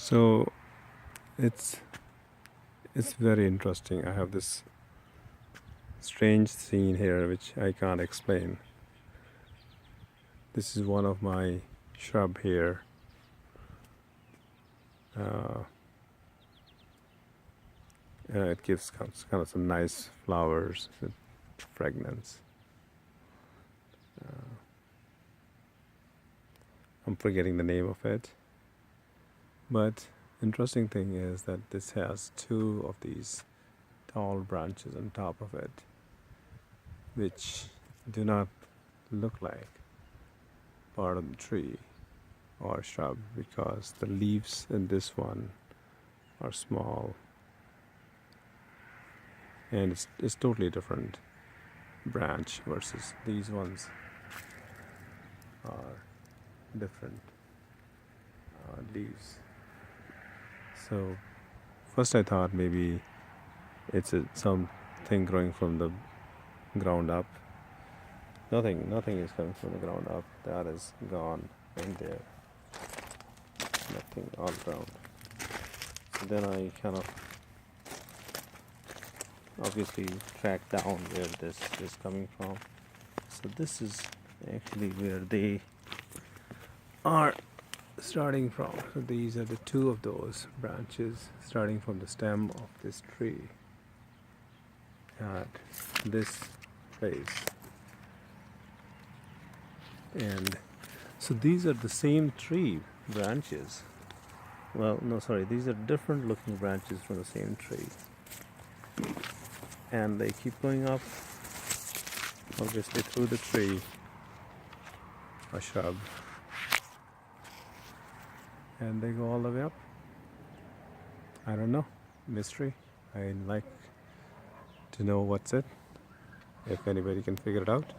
So it's it's very interesting. I have this strange scene here which I can't explain. This is one of my shrub here. Uh, it gives kind of some nice flowers with fragrance. I'm forgetting the name of it. But interesting thing is that this has two of these tall branches on top of it, which do not look like part of the tree or shrub because the leaves in this one are small and it's totally different branch versus these ones are different leaves. So first I thought maybe it's something growing from the ground up. Nothing is coming from the ground up. That is gone in there. Nothing all ground. So then I kind of obviously track down where this is coming from. So this is actually where they are starting from. So these are the two of those branches starting from the stem of this tree at this place. And so these are the same tree branches. Well, no, sorry, these are different looking branches from the same tree. And they keep going up, obviously through the tree, a shrub. And they go all the way up. I don't know, mystery. I'd like to know what's it, if anybody can figure it out.